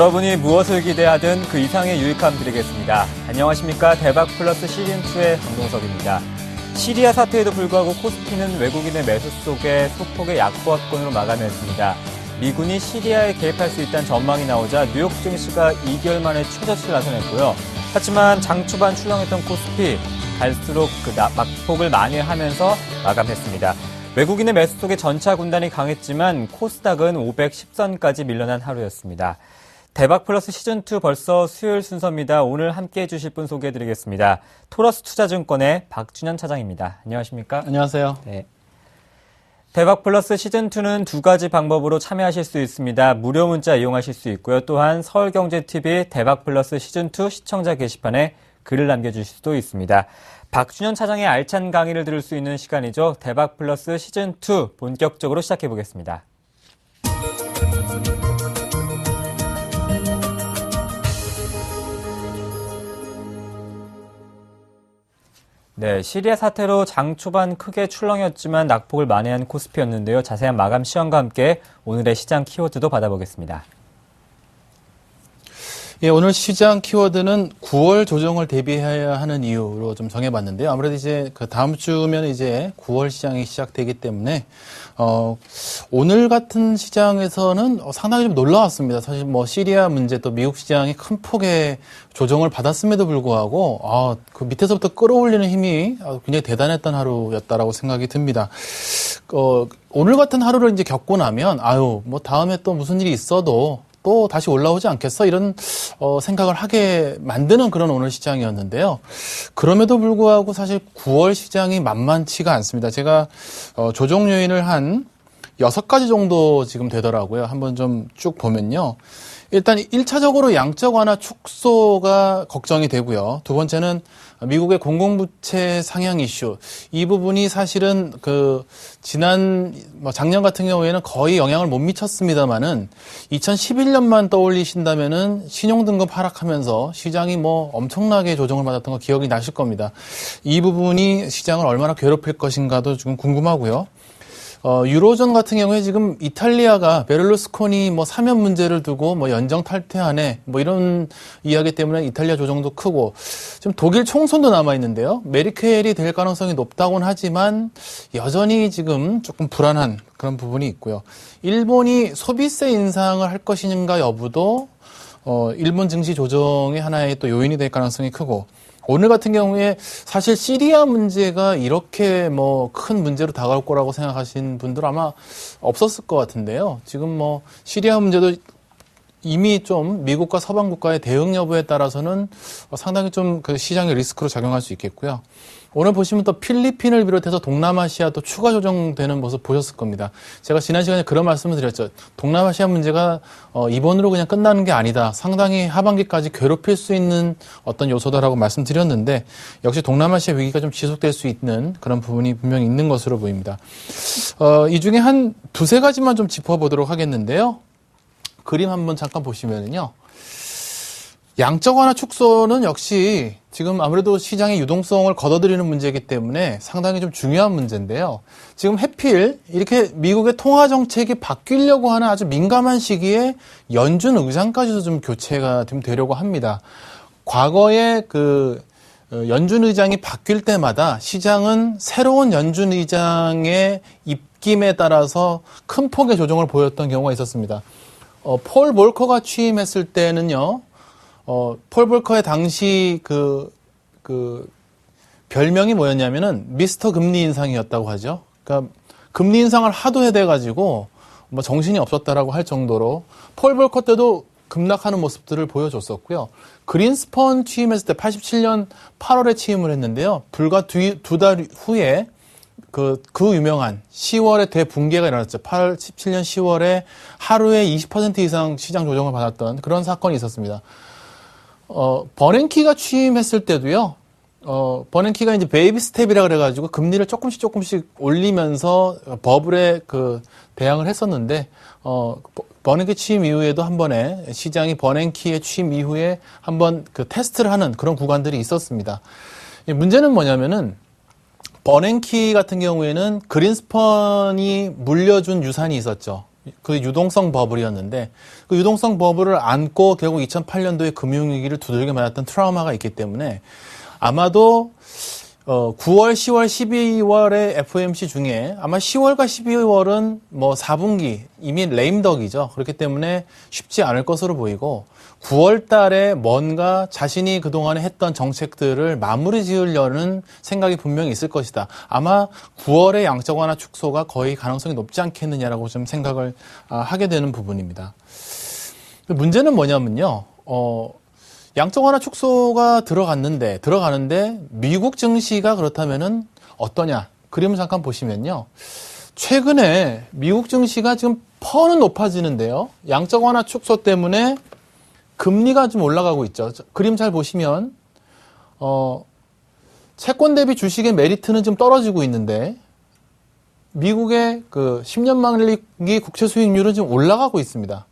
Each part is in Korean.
여러분이 무엇을 기대하든 그 이상의 유익함 드리겠습니다. 안녕하십니까. 대박플러스 시즌2의 강동석입니다. 시리아 사태에도 불구하고 코스피는 외국인의 매수 속에 소폭의 약보합권으로 마감했습니다. 미군이 시리아에 개입할 수 있다는 전망이 나오자 뉴욕 증시가 2개월 만에 최저치를 나타냈고요. 하지만 장 초반 출렁했던 코스피 갈수록 낙폭을 만회하면서 마감했습니다. 외국인의 매수 속에 전차 군단이 강했지만 코스닥은 510선까지 밀려난 하루였습니다. 대박플러스 시즌2 벌써 수요일 순서입니다. 오늘 함께해 주실 분 소개해드리겠습니다. 토러스 투자증권의 박준현 차장입니다. 안녕하십니까? 안녕하세요. 네. 대박플러스 시즌2는 두 가지 방법으로 참여하실 수 있습니다. 무료 문자 이용하실 수 있고요. 또한 서울경제TV 대박플러스 시즌2 시청자 게시판에 글을 남겨주실 수도 있습니다. 박준현 차장의 알찬 강의를 들을 수 있는 시간이죠. 대박플러스 시즌2 본격적으로 시작해보겠습니다. 네, 시리아 사태로 장 초반 크게 출렁였지만 낙폭을 만회한 코스피였는데요. 자세한 마감 시황과 함께 오늘의 시장 키워드도 받아보겠습니다. 예, 오늘 시장 키워드는 9월 조정을 대비해야 하는 이유로 좀 정해봤는데요. 아무래도 이제 그 다음 주면 이제 9월 시장이 시작되기 때문에 오늘 같은 시장에서는 상당히 좀 놀라웠습니다. 사실 뭐 시리아 문제 또 미국 시장이 큰 폭의 조정을 받았음에도 불구하고 그 밑에서부터 끌어올리는 힘이 굉장히 대단했던 하루였다라고 생각이 듭니다. 오늘 같은 하루를 이제 겪고 나면 뭐 다음에 또 무슨 일이 있어도 또 다시 올라오지 않겠어? 이런 생각을 하게 만드는 그런 오늘 시장이었는데요. 그럼에도 불구하고 사실 9월 시장이 만만치가 않습니다. 제가 조정 요인을 한 6가지 정도 지금 되더라고요. 한번 좀 쭉 보면요. 일단 1차적으로 양적 완화 축소가 걱정이 되고요. 두 번째는 미국의 공공부채 상향 이슈. 이 부분이 사실은 작년 같은 경우에는 거의 영향을 못 미쳤습니다만은 2011년만 떠올리신다면은 신용등급 하락하면서 시장이 엄청나게 조정을 받았던 거 기억이 나실 겁니다. 이 부분이 시장을 얼마나 괴롭힐 것인가도 지금 궁금하고요. 유로존 같은 경우에 지금 이탈리아가 베를루스코니 사면 문제를 두고 연정 탈퇴하네 이런 이야기 때문에 이탈리아 조정도 크고 지금 독일 총선도 남아 있는데요. 메르켈이 될 가능성이 높다고는 하지만 여전히 지금 조금 불안한 그런 부분이 있고요. 일본이 소비세 인상을 할 것인가 여부도 일본 증시 조정의 하나의 또 요인이 될 가능성이 크고 오늘 같은 경우에 사실 시리아 문제가 이렇게 큰 문제로 다가올 거라고 생각하신 분들 아마 없었을 것 같은데요. 지금 시리아 문제도 이미 좀 미국과 서방 국가의 대응 여부에 따라서는 상당히 좀 그 시장의 리스크로 작용할 수 있겠고요. 오늘 보시면 또 필리핀을 비롯해서 동남아시아도 추가 조정되는 모습 보셨을 겁니다. 제가 지난 시간에 그런 말씀을 드렸죠. 동남아시아 문제가 이번으로 그냥 끝나는 게 아니다. 상당히 하반기까지 괴롭힐 수 있는 어떤 요소다라고 말씀드렸는데 역시 동남아시아 위기가 좀 지속될 수 있는 그런 부분이 분명히 있는 것으로 보입니다. 이 중에 한 두세 가지만 좀 짚어보도록 하겠는데요. 그림 한번 잠깐 보시면은요. 양적 완화 축소는 역시 지금 아무래도 시장의 유동성을 걷어들이는 문제이기 때문에 상당히 좀 중요한 문제인데요. 지금 해필 이렇게 미국의 통화 정책이 바뀌려고 하는 아주 민감한 시기에 연준 의장까지도 좀 교체가 좀 되려고 합니다. 과거에 연준 의장이 바뀔 때마다 시장은 새로운 연준 의장의 입김에 따라서 큰 폭의 조정을 보였던 경우가 있었습니다. 폴 볼커가 취임했을 때는요. 폴 볼커의 당시 별명이 뭐였냐면은 미스터 금리 인상이었다고 하죠. 그러니까 금리 인상을 하도 해대가지고 정신이 없었다라고 할 정도로 폴 볼커 때도 급락하는 모습들을 보여줬었고요. 그린스펀 취임했을 때 87년 8월에 취임을 했는데요. 불과 두 달 후에 그 유명한 10월에 대붕괴가 일어났죠. 87년 10월에 하루에 20% 이상 시장 조정을 받았던 그런 사건이 있었습니다. 버냉키가 취임했을 때도요, 버냉키가 이제 베이비 스텝이라 그래가지고 금리를 조금씩 올리면서 버블에 대항을 했었는데, 버냉키 취임 이후에도 한 번에 시장이 버냉키의 취임 이후에 한번 테스트를 하는 그런 구간들이 있었습니다. 문제는 뭐냐면은, 버냉키 같은 경우에는 그린스펀이 물려준 유산이 있었죠. 그 유동성 버블이었는데 그 유동성 버블을 안고 결국 2008년도에 금융위기를 두들겨 맞았던 트라우마가 있기 때문에 아마도 9월, 10월, 12월의 FOMC 중에 아마 10월과 12월은 뭐 4분기 이미 레임덕이죠. 그렇기 때문에 쉽지 않을 것으로 보이고 9월 달에 뭔가 자신이 그동안에 했던 정책들을 마무리 지으려는 생각이 분명히 있을 것이다. 아마 9월의 양적 완화 축소가 거의 가능성이 높지 않겠느냐라고 좀 생각을 하게 되는 부분입니다. 문제는 뭐냐면요. 양적 완화 축소가 들어가는데 미국 증시가 그렇다면은 어떠냐? 그림을 잠깐 보시면요. 최근에 미국 증시가 지금 퍼는 높아지는데요. 양적 완화 축소 때문에 금리가 좀 올라가고 있죠. 그림 잘 보시면 채권 대비 주식의 메리트는 좀 떨어지고 있는데 미국의 그 10년 만기 국채 수익률은 지금 올라가고 있습니다.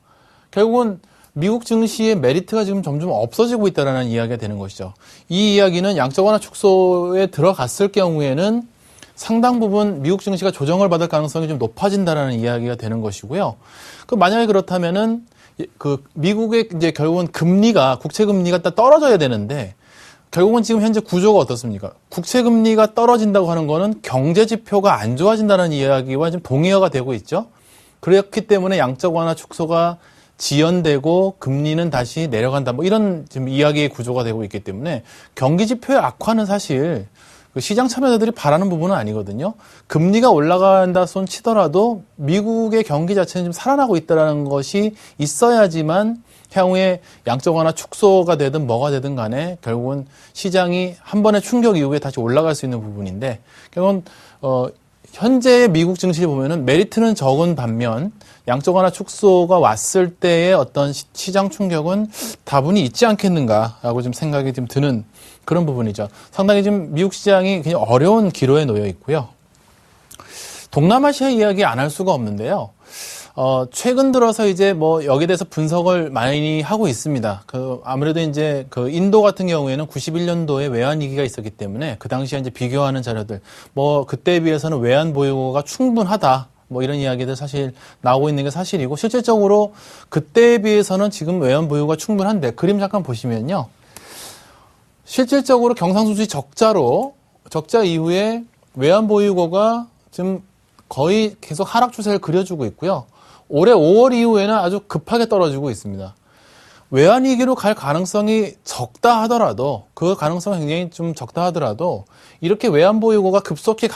결국은 미국 증시의 메리트가 지금 점점 없어지고 있다는 이야기가 되는 것이죠. 이 이야기는 양적 완화 축소에 들어갔을 경우에는 상당 부분 미국 증시가 조정을 받을 가능성이 좀 높아진다는 이야기가 되는 것이고요. 만약에 그렇다면은 그 미국의 이제 결국은 금리가 국채 금리가 떨어져야 되는데 결국은 지금 현재 구조가 어떻습니까? 국채 금리가 떨어진다고 하는 거는 경제 지표가 안 좋아진다는 이야기와 좀 동의어가 되고 있죠. 그렇기 때문에 양적 완화 축소가 지연되고 금리는 다시 내려간다. 뭐 이런 지금 이야기의 구조가 되고 있기 때문에 경기 지표의 악화는 사실 그 시장 참여자들이 바라는 부분은 아니거든요. 금리가 올라간다 손 치더라도 미국의 경기 자체는 좀 살아나고 있다는 것이 있어야지만 향후에 양적 완화 축소가 되든 뭐가 되든 간에 결국은 시장이 한 번의 충격 이후에 다시 올라갈 수 있는 부분인데 결국은 현재의 미국 증시를 보면은 메리트는 적은 반면 양적 완화 축소가 왔을 때의 어떤 시장 충격은 다분히 있지 않겠는가라고 좀 생각이 좀 드는 그런 부분이죠. 상당히 지금 미국 시장이 굉장히 어려운 기로에 놓여 있고요. 동남아시아 이야기 안 할 수가 없는데요. 최근 들어서 이제 뭐 여기에 대해서 분석을 많이 하고 있습니다. 아무래도 이제 인도 같은 경우에는 91년도에 외환 위기가 있었기 때문에 그 당시에 이제 비교하는 자료들, 뭐 그때에 비해서는 외환 보유고가 충분하다. 뭐 이런 이야기들 사실 나오고 있는 게 사실이고 실질적으로 그때에 비해서는 지금 외환 보유고가 충분한데 그림 잠깐 보시면요. 실질적으로 경상수지 적자 이후에 외환 보유고가 지금 거의 계속 하락 추세를 그려주고 있고요. 올해 5월 이후에는 아주 급하게 떨어지고 있습니다. 외환 위기로 갈 가능성이 적다 하더라도 그 가능성이 굉장히 좀 적다 하더라도 이렇게 외환 보유고가 급속히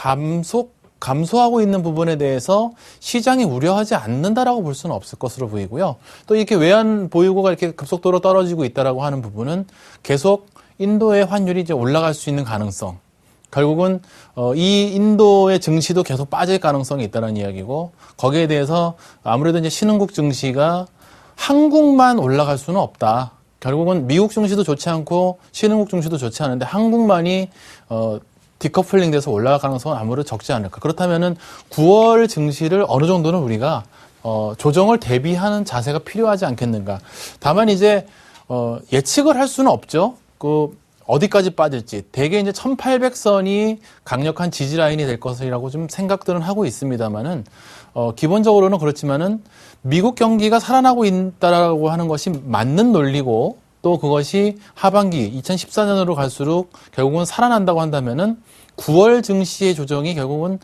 감소하고 있는 부분에 대해서 시장이 우려하지 않는다라고 볼 수는 없을 것으로 보이고요. 또 이렇게 외환 보유고가 이렇게 급속도로 떨어지고 있다라고 하는 부분은 계속 인도의 환율이 이제 올라갈 수 있는 가능성. 결국은 이 인도의 증시도 계속 빠질 가능성이 있다는 이야기고 거기에 대해서 아무래도 이제 신흥국 증시가 한국만 올라갈 수는 없다. 결국은 미국 증시도 좋지 않고 신흥국 증시도 좋지 않은데 한국만이 디커플링 돼서 올라갈 가능성은 아무래도 적지 않을까. 그렇다면은 9월 증시를 어느 정도는 우리가 조정을 대비하는 자세가 필요하지 않겠는가. 다만 이제 예측을 할 수는 없죠. 어디까지 빠질지. 대개 이제 1800선이 강력한 지지 라인이 될 것이라고 좀 생각들은 하고 있습니다만은 기본적으로는 그렇지만은 미국 경기가 살아나고 있다라고 하는 것이 맞는 논리고 또 그것이 하반기 2014년으로 갈수록 결국은 살아난다고 한다면은 9월 증시의 조정이 결국은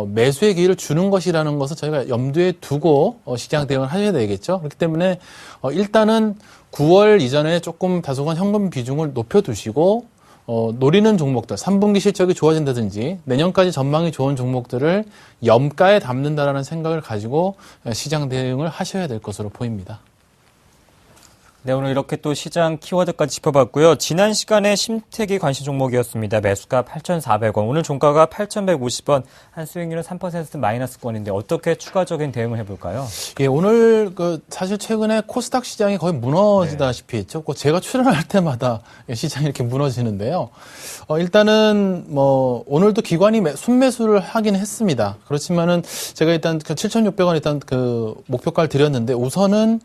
매수의 기회를 주는 것이라는 것을 저희가 염두에 두고 시장 대응을 하셔야 되겠죠. 그렇기 때문에 일단은 9월 이전에 조금 다소간 현금 비중을 높여두시고 노리는 종목들, 3분기 실적이 좋아진다든지 내년까지 전망이 좋은 종목들을 염가에 담는다라는 생각을 가지고 시장 대응을 하셔야 될 것으로 보입니다. 네, 오늘 이렇게 또 시장 키워드까지 짚어봤고요. 지난 시간에 심택이 관심 종목이었습니다. 매수가 8,400원, 오늘 종가가 8,150원, 한 수익률은 3% 마이너스권인데 어떻게 추가적인 대응을 해볼까요? 예, 오늘 사실 최근에 코스닥 시장이 거의 무너지다시피 했죠. 제가 출연할 때마다 시장이 이렇게 무너지는데요. 일단은 오늘도 기관이 순매수를 하긴 했습니다. 그렇지만은 제가 일단 7,600원 일단 목표가를 드렸는데 우선은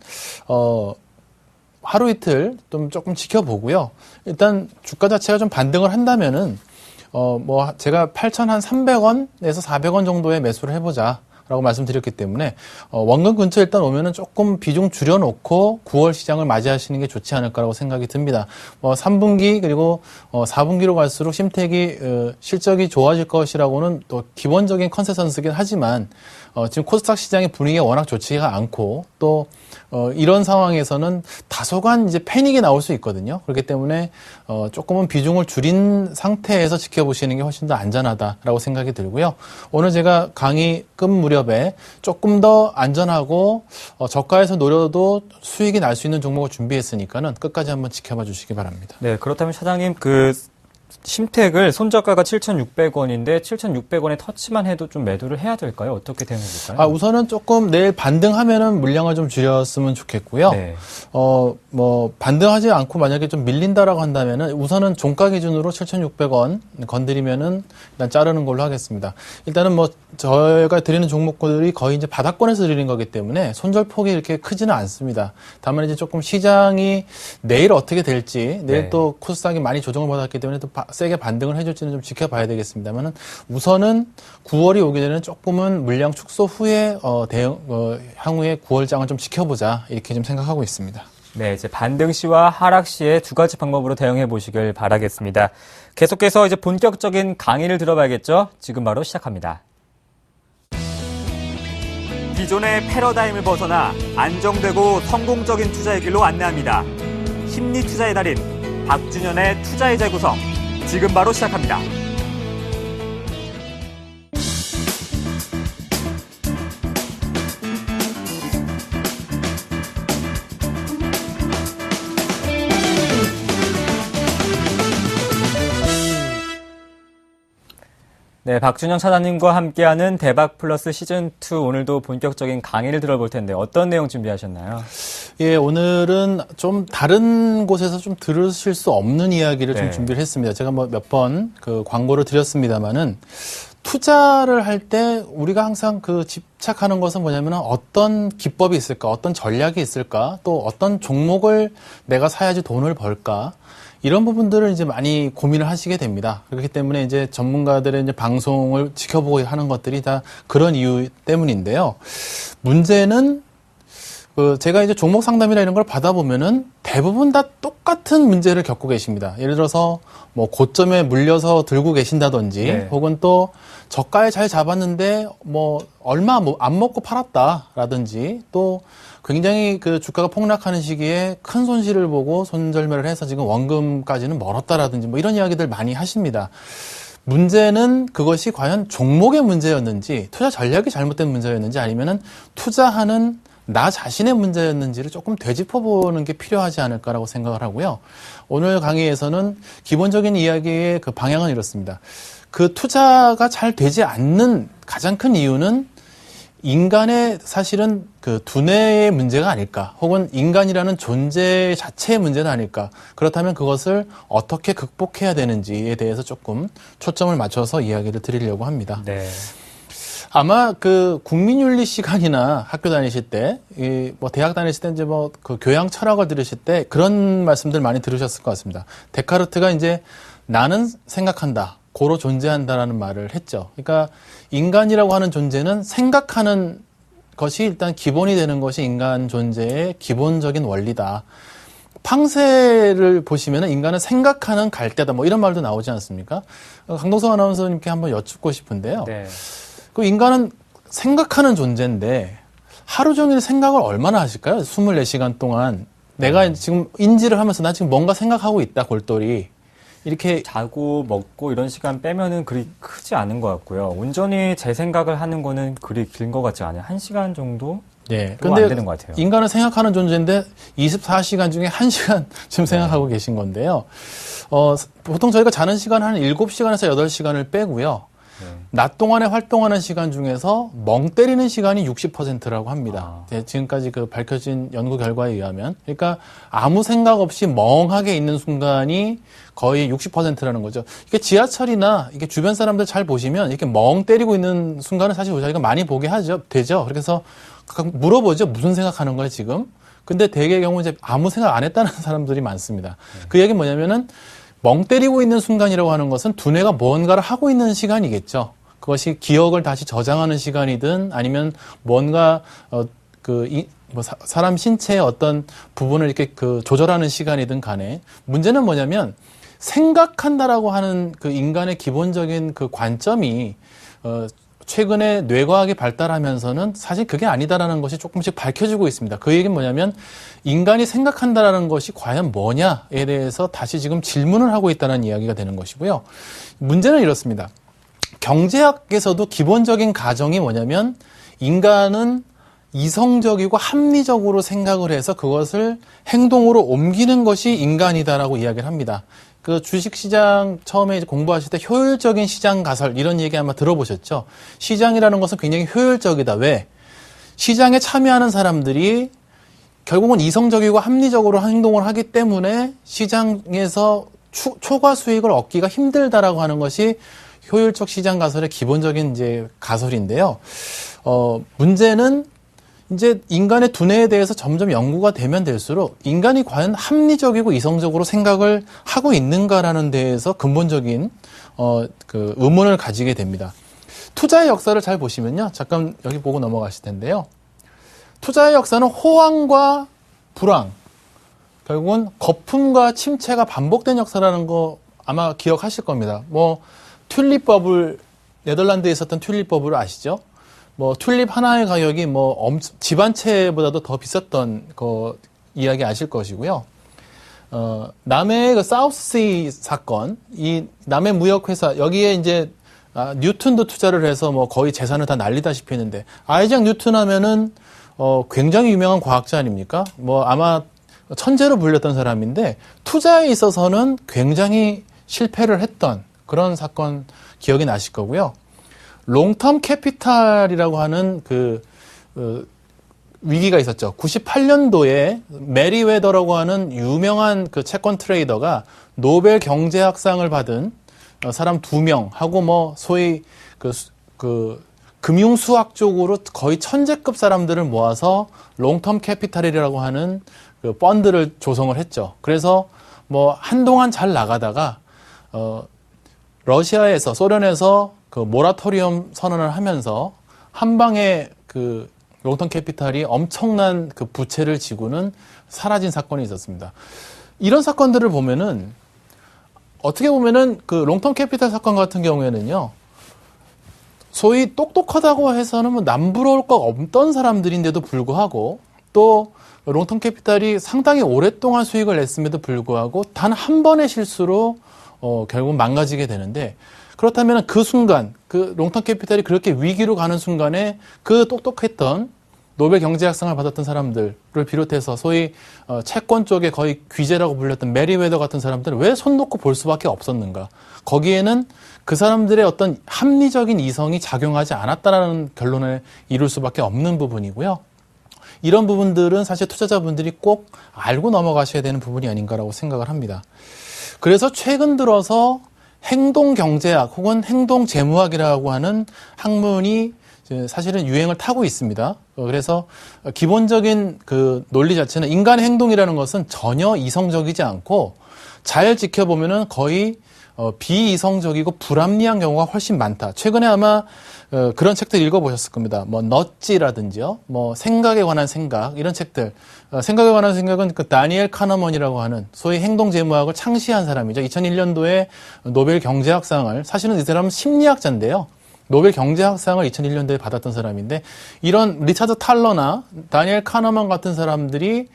하루 이틀 좀 조금 지켜보고요. 일단 주가 자체가 좀 반등을 한다면은 제가 8,300원에서 400원 정도의 매수를 해보자. 라고 말씀드렸기 때문에 원금 근처 일단 오면은 조금 비중 줄여놓고 9월 시장을 맞이하시는 게 좋지 않을까라고 생각이 듭니다. 3분기 그리고 4분기로 갈수록 심택이 실적이 좋아질 것이라고는 또 기본적인 컨센서스긴 하지만 지금 코스닥 시장의 분위기가 워낙 좋지가 않고 또 이런 상황에서는 다소간 이제 패닉이 나올 수 있거든요. 그렇기 때문에 조금은 비중을 줄인 상태에서 지켜보시는 게 훨씬 더 안전하다라고 생각이 들고요. 오늘 제가 강의 끝 무렵에 조금 더 안전하고 저가에서 노려도 수익이 날 수 있는 종목을 준비했으니까는 끝까지 한번 지켜봐 주시기 바랍니다. 네, 그렇다면 차장님 심택을 손저가가 7,600원인데 7,600원에 터치만 해도 좀 매도를 해야 될까요? 어떻게 대응해 볼까요? 우선은 조금 내일 반등하면은 물량을 좀 줄였으면 좋겠고요. 네. 반등하지 않고 만약에 좀 밀린다라고 한다면은 우선은 종가 기준으로 7,600원 건드리면은 일단 자르는 걸로 하겠습니다. 일단은 저희가 드리는 종목들이 거의 이제 바닥권에서 드리는 거기 때문에 손절폭이 이렇게 크지는 않습니다. 다만 이제 조금 시장이 내일 어떻게 될지 내일 네. 또 코스닥이 많이 조정을 받았기 때문에 또 세게 반등을 해줄지는 좀 지켜봐야 되겠습니다만은 우선은 9월이 오기 전에는 조금은 물량 축소 후에 향후에 9월장을 좀 지켜보자 이렇게 좀 생각하고 있습니다. 네, 이제 반등 시와 하락 시의 두 가지 방법으로 대응해 보시길 바라겠습니다. 계속해서 이제 본격적인 강의를 들어봐야겠죠? 지금 바로 시작합니다. 기존의 패러다임을 벗어나 안정되고 성공적인 투자의 길로 안내합니다. 심리 투자의 달인 박준현의 투자의 재구성 지금 바로 시작합니다. 네, 박준영 차장님과 함께하는 대박 플러스 시즌2 오늘도 본격적인 강의를 들어볼 텐데 어떤 내용 준비하셨나요? 예, 오늘은 좀 다른 곳에서 좀 들으실 수 없는 이야기를 네. 좀 준비를 했습니다. 제가 몇 번 광고를 드렸습니다만은 투자를 할 때 우리가 항상 집착하는 것은 뭐냐면 어떤 기법이 있을까, 어떤 전략이 있을까, 또 어떤 종목을 내가 사야지 돈을 벌까, 이런 부분들을 이제 많이 고민을 하시게 됩니다. 그렇기 때문에 이제 전문가들의 이제 방송을 지켜보고 하는 것들이 다 그런 이유 때문인데요. 문제는 제가 이제 종목 상담이나 이런 걸 받아보면은 대부분 다 똑같은 문제를 겪고 계십니다. 예를 들어서 고점에 물려서 들고 계신다든지 네. 혹은 또 저가에 잘 잡았는데 얼마 안 먹고 팔았다라든지 또 굉장히 주가가 폭락하는 시기에 큰 손실을 보고 손절매를 해서 지금 원금까지는 멀었다라든지 이런 이야기들 많이 하십니다. 문제는 그것이 과연 종목의 문제였는지 투자 전략이 잘못된 문제였는지 아니면은 투자하는 나 자신의 문제였는지를 조금 되짚어보는 게 필요하지 않을까라고 생각을 하고요. 오늘 강의에서는 기본적인 이야기의 방향은 이렇습니다. 투자가 잘 되지 않는 가장 큰 이유는 인간의 사실은 두뇌의 문제가 아닐까, 혹은 인간이라는 존재 자체의 문제는 아닐까. 그렇다면 그것을 어떻게 극복해야 되는지에 대해서 조금 초점을 맞춰서 이야기를 드리려고 합니다. 네. 아마 국민윤리 시간이나 학교 다니실 때, 대학 다니실 때 이제 교양 철학을 들으실 때 그런 말씀들 많이 들으셨을 것 같습니다. 데카르트가 이제 나는 생각한다, 고로 존재한다라는 말을 했죠. 그러니까 인간이라고 하는 존재는 생각하는 것이 일단 기본이 되는 것이 인간 존재의 기본적인 원리다. 팡세를 보시면 인간은 생각하는 갈대다, 이런 말도 나오지 않습니까? 강동석 아나운서님께 한번 여쭙고 싶은데요. 네. 인간은 생각하는 존재인데 하루 종일 생각을 얼마나 하실까요? 24시간 동안 내가 지금 인지를 하면서 나 지금 뭔가 생각하고 있다, 골똘히. 이렇게 자고 먹고 이런 시간 빼면은 그리 크지 않은 것 같고요. 온전히 제 생각을 하는 거는 그리 긴 것 같지 않아요. 1시간 정도? 네. 근데 안 되는 것 같아요. 인간은 생각하는 존재인데 24시간 중에 1시간 지금 생각하고 계신 건데요. 보통 저희가 자는 시간 한 7시간에서 8시간을 빼고요. 낮 동안에 활동하는 시간 중에서 멍 때리는 시간이 60%라고 합니다. 네, 지금까지 밝혀진 연구 결과에 의하면. 그러니까 아무 생각 없이 멍하게 있는 순간이 거의 60%라는 거죠. 이게 지하철이나 이게 주변 사람들 잘 보시면 이렇게 멍 때리고 있는 순간을 사실 저희가 많이 보게 되죠. 그래서 물어보죠. 무슨 생각하는 거예요, 지금? 근데 대개의 경우 이제 아무 생각 안 했다는 사람들이 많습니다. 그 얘기는 뭐냐면은 멍 때리고 있는 순간이라고 하는 것은 두뇌가 뭔가를 하고 있는 시간이겠죠. 그것이 기억을 다시 저장하는 시간이든 아니면 뭔가 사람 신체의 어떤 부분을 이렇게 조절하는 시간이든 간에 문제는 뭐냐면 생각한다라고 하는 그 인간의 기본적인 그 관점이 최근에 뇌과학이 발달하면서는 사실 그게 아니다라는 것이 조금씩 밝혀지고 있습니다. 그 얘기는 뭐냐면 인간이 생각한다라는 것이 과연 뭐냐에 대해서 다시 지금 질문을 하고 있다는 이야기가 되는 것이고요. 문제는 이렇습니다. 경제학에서도 기본적인 가정이 뭐냐면 인간은 이성적이고 합리적으로 생각을 해서 그것을 행동으로 옮기는 것이 인간이다라고 이야기를 합니다. 그 주식시장 처음에 이제 공부하실 때 효율적인 시장 가설 이런 얘기 아마 들어보셨죠? 시장이라는 것은 굉장히 효율적이다. 왜? 시장에 참여하는 사람들이 결국은 이성적이고 합리적으로 행동을 하기 때문에 시장에서 초과 수익을 얻기가 힘들다라고 하는 것이 효율적 시장 가설의 기본적인 이제 가설인데요. 문제는 이제 인간의 두뇌에 대해서 점점 연구가 되면 될수록 인간이 과연 합리적이고 이성적으로 생각을 하고 있는가라는 데에서 근본적인 의문을 가지게 됩니다. 투자의 역사를 잘 보시면요. 잠깐 여기 보고 넘어가실 텐데요. 투자의 역사는 호황과 불황, 결국은 거품과 침체가 반복된 역사라는 거 아마 기억하실 겁니다. 튤립 버블, 네덜란드에 있었던 튤립 버블을 아시죠? 튤립 하나의 가격이 집 한 채보다도 더 비쌌던 이야기 아실 것이고요. 남해의 그 사우스시 사건, 이 남해 무역회사, 여기에 이제, 뉴턴도 투자를 해서 거의 재산을 다 날리다시피 했는데, 아이작 뉴턴 하면은, 굉장히 유명한 과학자 아닙니까? 아마 천재로 불렸던 사람인데, 투자에 있어서는 굉장히 실패를 했던 그런 사건 기억이 나실 거고요. 롱텀 캐피탈이라고 하는 위기가 있었죠. 98년도에 메리웨더라고 하는 유명한 그 채권 트레이더가 노벨 경제학상을 받은 사람 2명하고 소위 금융 수학 쪽으로 거의 천재급 사람들을 모아서 롱텀 캐피탈이라고 하는 그 펀드를 조성을 했죠. 그래서 한동안 잘 나가다가 러시아에서 소련에서 그 모라토리엄 선언을 하면서 한 방에 그 롱텀 캐피탈이 엄청난 그 부채를 지고는 사라진 사건이 있었습니다. 이런 사건들을 보면은 어떻게 보면은 그 롱텀 캐피탈 사건 같은 경우에는요. 소위 똑똑하다고 해서는 남부러울 거 없던 사람들인데도 불구하고 또 롱텀 캐피탈이 상당히 오랫동안 수익을 냈음에도 불구하고 단 한 번의 실수로 결국 망가지게 되는데 그렇다면 그 순간, 그 롱텀 캐피탈이 그렇게 위기로 가는 순간에 그 똑똑했던 노벨 경제학상을 받았던 사람들을 비롯해서 소위 채권 쪽에 거의 귀재라고 불렸던 메리웨더 같은 사람들은 왜 손 놓고 볼 수밖에 없었는가? 거기에는 그 사람들의 어떤 합리적인 이성이 작용하지 않았다라는 결론을 이룰 수밖에 없는 부분이고요. 이런 부분들은 사실 투자자분들이 꼭 알고 넘어가셔야 되는 부분이 아닌가라고 생각을 합니다. 그래서 최근 들어서 행동경제학 혹은 행동재무학이라고 하는 학문이 사실은 유행을 타고 있습니다. 그래서 기본적인 그 논리 자체는 인간의 행동이라는 것은 전혀 이성적이지 않고 잘 지켜보면은 거의 비이성적이고 불합리한 경우가 훨씬 많다. 최근에 아마 그런 책들 읽어보셨을 겁니다. 넛지라든지요, 생각에 관한 생각 이런 책들. 생각에 관한 생각은 그 다니엘 카너먼이라고 하는 소위 행동재무학을 창시한 사람이죠. 2001년도에 노벨 경제학상을 사실은 이 사람은 심리학자인데요. 노벨 경제학상을 2001년도에 받았던 사람인데 이런 리차드 탈러나 다니엘 카너먼 같은 사람들이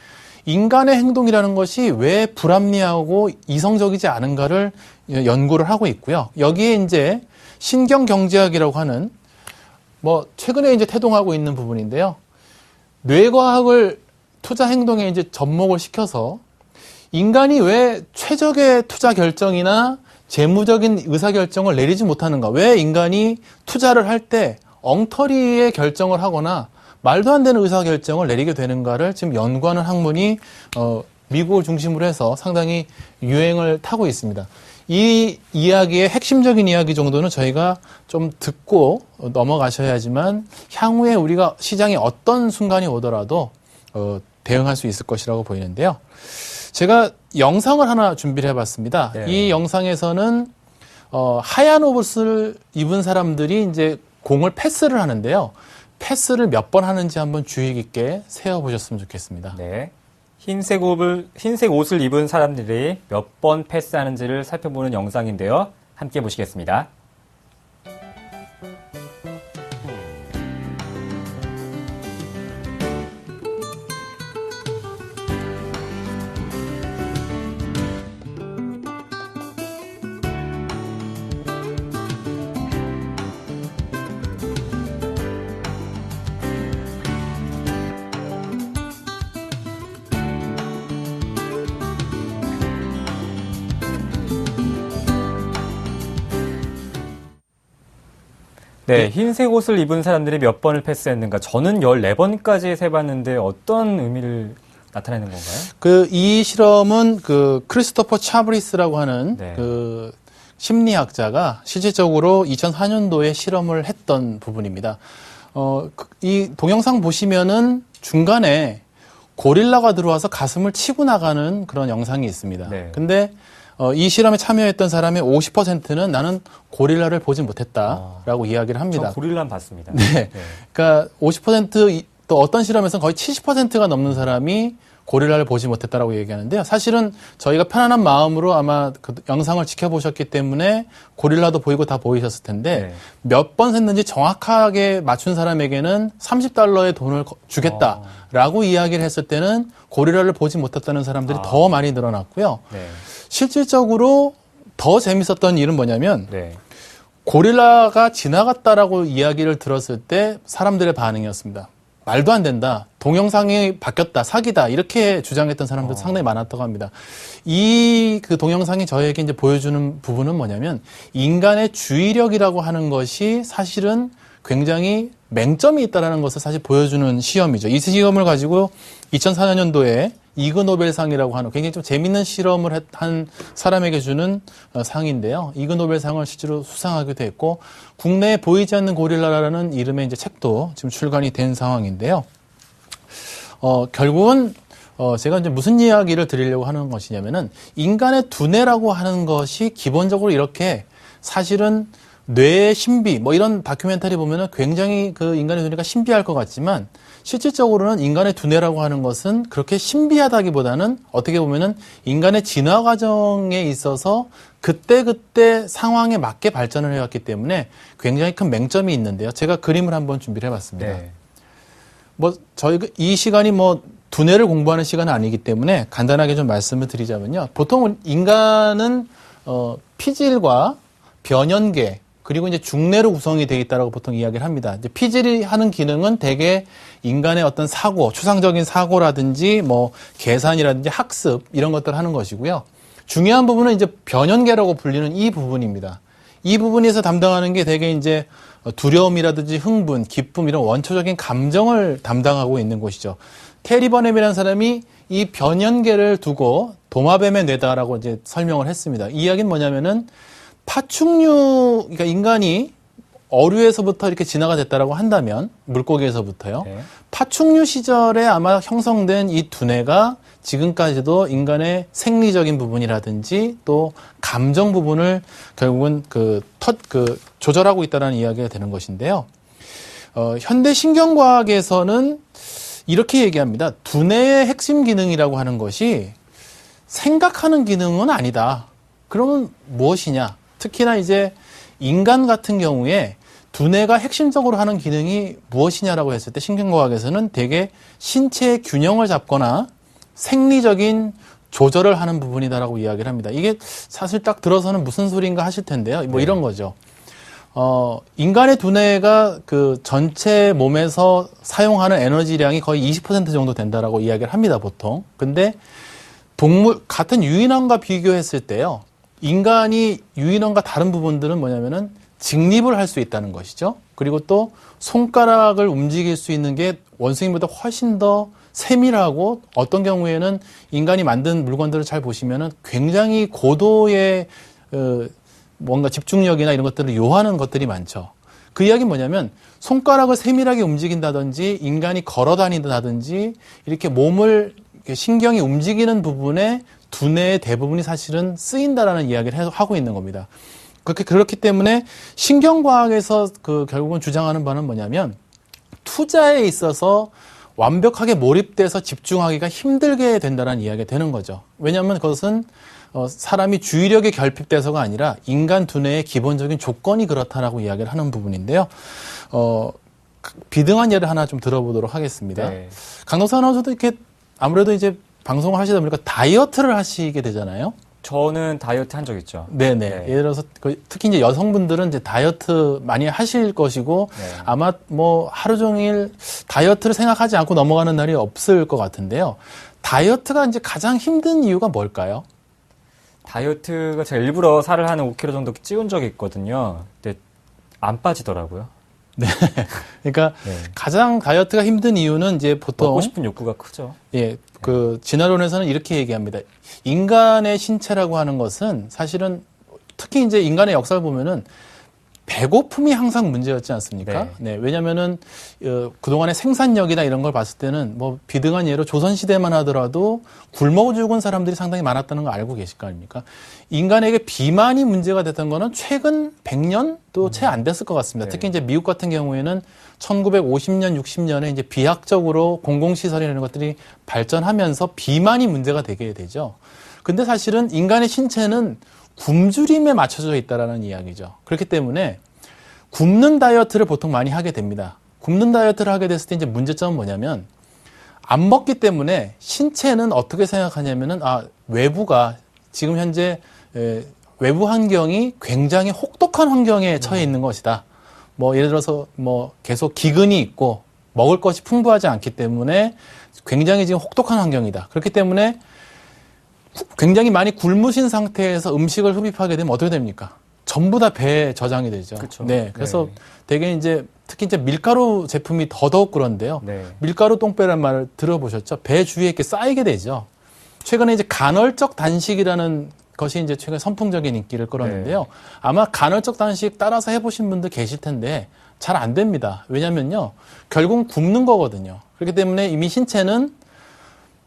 인간의 행동이라는 것이 왜 불합리하고 이성적이지 않은가를 연구를 하고 있고요. 여기에 이제 신경경제학이라고 하는 최근에 이제 태동하고 있는 부분인데요. 뇌과학을 투자 행동에 이제 접목을 시켜서 인간이 왜 최적의 투자 결정이나 재무적인 의사결정을 내리지 못하는가? 왜 인간이 투자를 할 때 엉터리의 결정을 하거나 말도 안 되는 의사결정을 내리게 되는가를 지금 연구하는 학문이 미국을 중심으로 해서 상당히 유행을 타고 있습니다. 이 이야기의 핵심적인 이야기 정도는 저희가 좀 듣고 넘어가셔야지만 향후에 우리가 시장에 어떤 순간이 오더라도 대응할 수 있을 것이라고 보이는데요. 제가 영상을 하나 준비를 해봤습니다. 네. 이 영상에서는 하얀 옷을 입은 사람들이 이제 공을 패스를 하는데요. 패스를 몇 번 하는지 한번 주의 깊게 세어보셨으면 좋겠습니다. 네. 흰색 옷을 입은 사람들이 몇 번 패스하는지를 살펴보는 영상인데요. 함께 보시겠습니다. 네, 흰색 옷을 입은 사람들이 몇 번을 패스했는가? 저는 14번까지 세봤는데 어떤 의미를 나타내는 건가요? 이 실험은 크리스토퍼 차브리스라고 하는 네. 심리학자가 실질적으로 2004년도에 실험을 했던 부분입니다. 이 동영상 보시면은 중간에 고릴라가 들어와서 가슴을 치고 나가는 그런 영상이 있습니다. 네. 근데 이 실험에 참여했던 사람의 50%는 나는 고릴라를 보지 못했다라고 이야기를 합니다. 저 고릴라는 봤습니다. 네. 그러니까 50%또 어떤 실험에서는 거의 70%가 넘는 사람이 고릴라를 보지 못했다라고 얘기하는데요. 사실은 저희가 편안한 마음으로 아마 그 영상을 지켜보셨기 때문에 고릴라도 보이고 다 보이셨을 텐데 네. 몇 번 샜는지 정확하게 맞춘 사람에게는 $30의 돈을 주겠다라고 이야기를 했을 때는 고릴라를 보지 못했다는 사람들이 더 많이 늘어났고요. 네. 실질적으로 더 재밌었던 일은 뭐냐면 네. 고릴라가 지나갔다라고 이야기를 들었을 때 사람들의 반응이었습니다. 말도 안 된다. 동영상이 바뀌었다. 사기다. 이렇게 주장했던 사람도 상당히 많았다고 합니다. 이 동영상이 저에게 이제 보여주는 부분은 뭐냐면 인간의 주의력이라고 하는 것이 사실은 굉장히 맹점이 있다는 것을 사실 보여주는 시험이죠. 이 시험을 가지고 2004년도에 이그 노벨상이라고 하는 굉장히 좀 재밌는 실험을 한 사람에게 주는 상인데요. 이그 노벨상을 실제로 수상하기도 했고 국내에 보이지 않는 고릴라라는 이름의 이제 책도 지금 출간이 된 상황인데요. 결국은 제가 이제 무슨 이야기를 드리려고 하는 것이냐면은 인간의 두뇌라고 하는 것이 기본적으로 이렇게 사실은 뇌의 신비, 뭐 이런 다큐멘터리 보면은 굉장히 그 인간의 두뇌가 신비할 것 같지만 실질적으로는 인간의 두뇌라고 하는 것은 그렇게 신비하다기보다는 어떻게 보면은 인간의 진화 과정에 있어서 그때그때 상황에 맞게 발전을 해왔기 때문에 굉장히 큰 맹점이 있는데요. 제가 그림을 한번 준비를 해봤습니다. 네. 이 시간이 두뇌를 공부하는 시간은 아니기 때문에 간단하게 좀 말씀을 드리자면요. 보통 인간은 피질과 변연계 그리고 이제 중뇌로 구성이 되어 있다라고 보통 이야기를 합니다. 이제 피질이 하는 기능은 대개 인간의 어떤 사고, 추상적인 사고라든지 계산이라든지 학습 이런 것들을 하는 것이고요. 중요한 부분은 이제 변연계라고 불리는 이 부분입니다. 이 부분에서 담당하는 게 대개 이제 두려움이라든지 흥분, 기쁨 이런 원초적인 감정을 담당하고 있는 곳이죠. 테리 버넴이라는 사람이 이 변연계를 두고 도마뱀의 뇌다라고 이제 설명을 했습니다. 이 이야기는 뭐냐면은 파충류, 그러니까 인간이 어류에서부터 이렇게 진화가 됐다라고 한다면, 물고기에서부터요. 네. 파충류 시절에 아마 형성된 이 두뇌가 지금까지도 인간의 생리적인 부분이라든지 또 감정 부분을 결국은 조절하고 있다는 이야기가 되는 것인데요. 현대 신경과학에서는 이렇게 얘기합니다. 두뇌의 핵심 기능이라고 하는 것이 생각하는 기능은 아니다. 그러면 무엇이냐? 특히나 이제 인간 같은 경우에 두뇌가 핵심적으로 하는 기능이 무엇이냐라고 했을 때 신경과학에서는 대개 신체의 균형을 잡거나 생리적인 조절을 하는 부분이다라고 이야기를 합니다. 이게 사실 딱 들어서는 무슨 소리인가 하실 텐데요. 이런 거죠. 인간의 두뇌가 그 전체 몸에서 사용하는 에너지량이 거의 20% 정도 된다라고 이야기를 합니다, 보통. 근데 같은 유인원과 비교했을 때요. 인간이 유인원과 다른 부분들은 뭐냐면은 직립을 할 수 있다는 것이죠. 그리고 또 손가락을 움직일 수 있는 게 원숭이보다 훨씬 더 세밀하고 어떤 경우에는 인간이 만든 물건들을 잘 보시면은 굉장히 고도의 뭔가 집중력이나 이런 것들을 요하는 것들이 많죠. 그 이야기는 뭐냐면 손가락을 세밀하게 움직인다든지 인간이 걸어 다닌다든지 이렇게 몸을 신경이 움직이는 부분에 두뇌의 대부분이 사실은 쓰인다라는 이야기를 하고 있는 겁니다. 그렇기 때문에 신경과학에서 결국은 주장하는 바는 뭐냐면 투자에 있어서 완벽하게 몰입돼서 집중하기가 힘들게 된다는 이야기가 되는 거죠. 왜냐하면 그것은 사람이 주의력에 결핍돼서가 아니라 인간 두뇌의 기본적인 조건이 그렇다라고 이야기를 하는 부분인데요. 비등한 예를 하나 좀 들어보도록 하겠습니다. 네. 강동석 아나운서도 이렇게 아무래도 이제 방송을 하시다 보니까 다이어트를 하시게 되잖아요. 저는 다이어트 한 적 있죠. 네네. 네. 예를 들어서 특히 이제 여성분들은 이제 다이어트 많이 하실 것이고 네. 아마 뭐 하루 종일 다이어트를 생각하지 않고 넘어가는 날이 없을 것 같은데요. 다이어트가 이제 가장 힘든 이유가 뭘까요? 다이어트가 제가 일부러 살을 한 5kg 정도 찌운 적이 있거든요. 근데 안 빠지더라고요. 그러니까 네. 가장 다이어트가 힘든 이유는 이제 보통 먹고 싶은 욕구가 크죠. 예, 진화론에서는 이렇게 얘기합니다. 인간의 신체라고 하는 것은 사실은 특히 이제 인간의 역사를 보면은 배고픔이 항상 문제였지 않습니까? 네. 왜냐면은, 그동안의 생산력이나 이런 걸 봤을 때는 뭐 비등한 예로 조선시대만 하더라도 굶어 죽은 사람들이 상당히 많았다는 걸 알고 계실 거 아닙니까? 인간에게 비만이 문제가 됐던 거는 최근 100년도 채 안 됐을 것 같습니다. 네. 특히 이제 미국 같은 경우에는 1950년, 60년에 이제 비약적으로 공공시설이라는 것들이 발전하면서 비만이 문제가 되게 되죠. 근데 사실은 인간의 신체는 굶주림에 맞춰져 있다라는 이야기죠. 그렇기 때문에 굶는 다이어트를 보통 많이 하게 됩니다. 굶는 다이어트를 하게 됐을 때 이제 문제점은 뭐냐면 안 먹기 때문에 신체는 어떻게 생각하냐면은 외부가 지금 현재 외부 환경이 굉장히 혹독한 환경에 처해 있는 것이다. 뭐 예를 들어서 뭐 계속 기근이 있고 먹을 것이 풍부하지 않기 때문에 굉장히 지금 혹독한 환경이다. 그렇기 때문에 굉장히 많이 굶으신 상태에서 음식을 흡입하게 되면 어떻게 됩니까? 전부 다 배에 저장이 되죠. 그쵸. 네. 그래서 되게 이제 특히 이제 밀가루 제품이 더더욱 그런데요. 네. 밀가루 똥배라는 말을 들어보셨죠? 배 주위에 이렇게 쌓이게 되죠. 최근에 이제 간헐적 단식이라는 것이 이제 최근 선풍적인 인기를 끌었는데요. 네. 아마 간헐적 단식 따라서 해보신 분들 계실 텐데 잘 안 됩니다. 왜냐면요. 결국은 굶는 거거든요. 그렇기 때문에 이미 신체는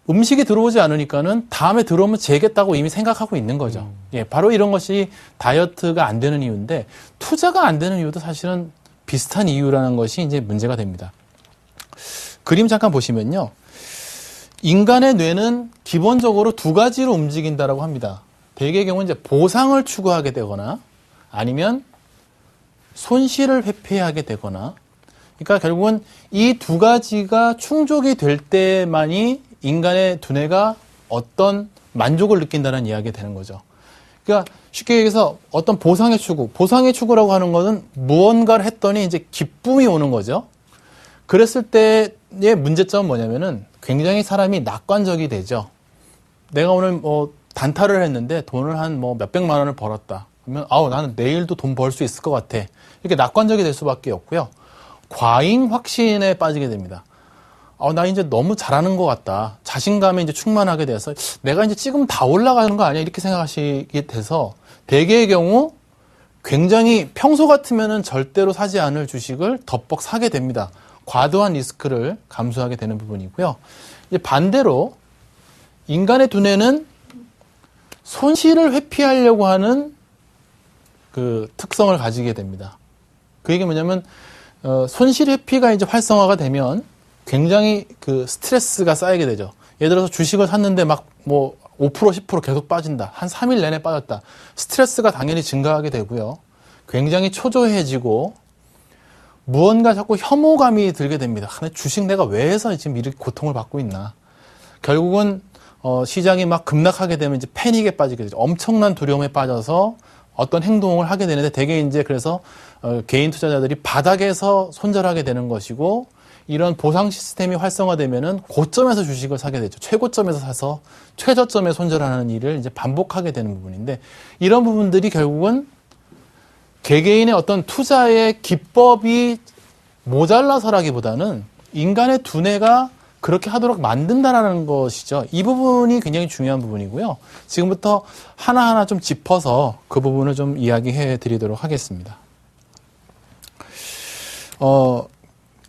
음식이 들어오지 않으니까는 다음에 들어오면 재겠다고 이미 생각하고 있는 거죠. 예, 바로 이런 것이 다이어트가 안 되는 이유인데 투자가 안 되는 이유도 사실은 비슷한 이유라는 것이 이제 문제가 됩니다. 그림 잠깐 보시면요. 인간의 뇌는 기본적으로 두 가지로 움직인다라고 합니다. 대개의 경우는 이제 보상을 추구하게 되거나 아니면 손실을 회피하게 되거나 그러니까 결국은 이 두 가지가 충족이 될 때만이 인간의 두뇌가 어떤 만족을 느낀다는 이야기가 되는 거죠. 그러니까 쉽게 얘기해서 어떤 보상의 추구라고 하는 것은 무언가를 했더니 이제 기쁨이 오는 거죠. 그랬을 때의 문제점은 뭐냐면은 굉장히 사람이 낙관적이 되죠. 내가 오늘 뭐 단타를 했는데 돈을 한 뭐 몇백만 원을 벌었다. 그러면 나는 내일도 돈 벌 수 있을 것 같아. 이렇게 낙관적이 될 수밖에 없고요. 과잉 확신에 빠지게 됩니다. 나 이제 너무 잘하는 것 같다. 자신감에 이제 충만하게 돼서 내가 이제 찍으면 다 올라가는 거 아니야? 이렇게 생각하시게 돼서 대개의 경우 굉장히 평소 같으면은 절대로 사지 않을 주식을 덤벅 사게 됩니다. 과도한 리스크를 감수하게 되는 부분이고요. 이제 반대로 인간의 두뇌는 손실을 회피하려고 하는 그 특성을 가지게 됩니다. 그 얘기 뭐냐면 손실 회피가 이제 활성화가 되면 굉장히 그 스트레스가 쌓이게 되죠. 예를 들어서 주식을 샀는데 막 뭐 5% 10% 계속 빠진다. 한 3일 내내 빠졌다. 스트레스가 당연히 증가하게 되고요. 굉장히 초조해지고 무언가 자꾸 혐오감이 들게 됩니다. 주식 내가 왜 해서 지금 이렇게 고통을 받고 있나. 결국은 시장이 막 급락하게 되면 이제 패닉에 빠지게 되죠. 엄청난 두려움에 빠져서 어떤 행동을 하게 되는데 대개 이제 그래서 개인 투자자들이 바닥에서 손절하게 되는 것이고 이런 보상 시스템이 활성화되면은 고점에서 주식을 사게 되죠. 최고점에서 사서 최저점에 손절하는 일을 이제 반복하게 되는 부분인데 이런 부분들이 결국은 개개인의 어떤 투자의 기법이 모자라서라기보다는 인간의 두뇌가 그렇게 하도록 만든다라는 것이죠. 이 부분이 굉장히 중요한 부분이고요. 지금부터 하나하나 좀 짚어서 그 부분을 좀 이야기해 드리도록 하겠습니다.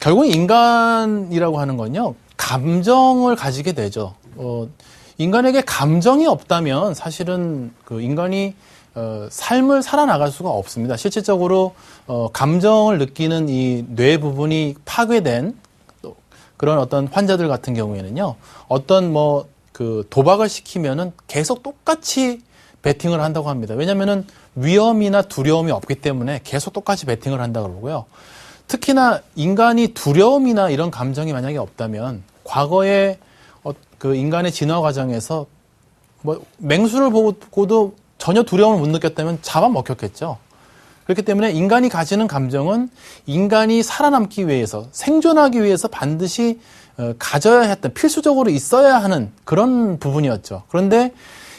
결국 인간이라고 하는 건요, 감정을 가지게 되죠. 인간에게 감정이 없다면 사실은 그 인간이 삶을 살아나갈 수가 없습니다. 실질적으로 감정을 느끼는 이 뇌 부분이 파괴된 그런 어떤 환자들 같은 경우에는요, 어떤 그 도박을 시키면은 계속 똑같이 베팅을 한다고 합니다. 왜냐면은 위험이나 두려움이 없기 때문에 계속 똑같이 베팅을 한다고 그러고요. 특히나 인간이 두려움이나 이런 감정이 만약에 없다면 과거에 그 인간의 진화 과정에서 맹수를 보고도 전혀 두려움을 못 느꼈다면 잡아먹혔겠죠. 그렇기 때문에 인간이 가지는 감정은 인간이 살아남기 위해서, 생존하기 위해서 반드시 가져야 했던, 필수적으로 있어야 하는 그런 부분이었죠. 그런데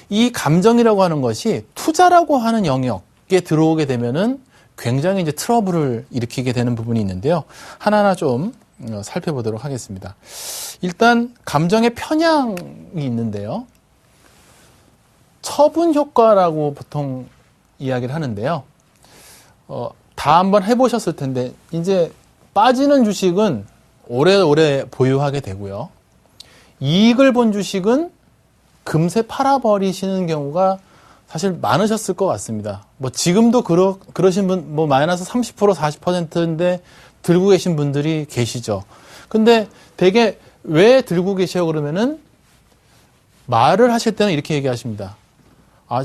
이 감정이라고 하는 것이 투자라고 하는 영역에 들어오게 되면은 굉장히 이제 트러블을 일으키게 되는 부분이 있는데요. 하나하나 좀 살펴보도록 하겠습니다. 일단 감정의 편향이 있는데요. 처분 효과라고 보통 이야기를 하는데요. 다 한번 해보셨을 텐데 이제 빠지는 주식은 오래오래 보유하게 되고요. 이익을 본 주식은 금세 팔아버리시는 경우가 사실 많으셨을 것 같습니다. 지금도 그러신 분, 마이너스 30%, 40%인데 들고 계신 분들이 계시죠. 근데 되게 왜 들고 계셔 그러면은 말을 하실 때는 이렇게 얘기하십니다.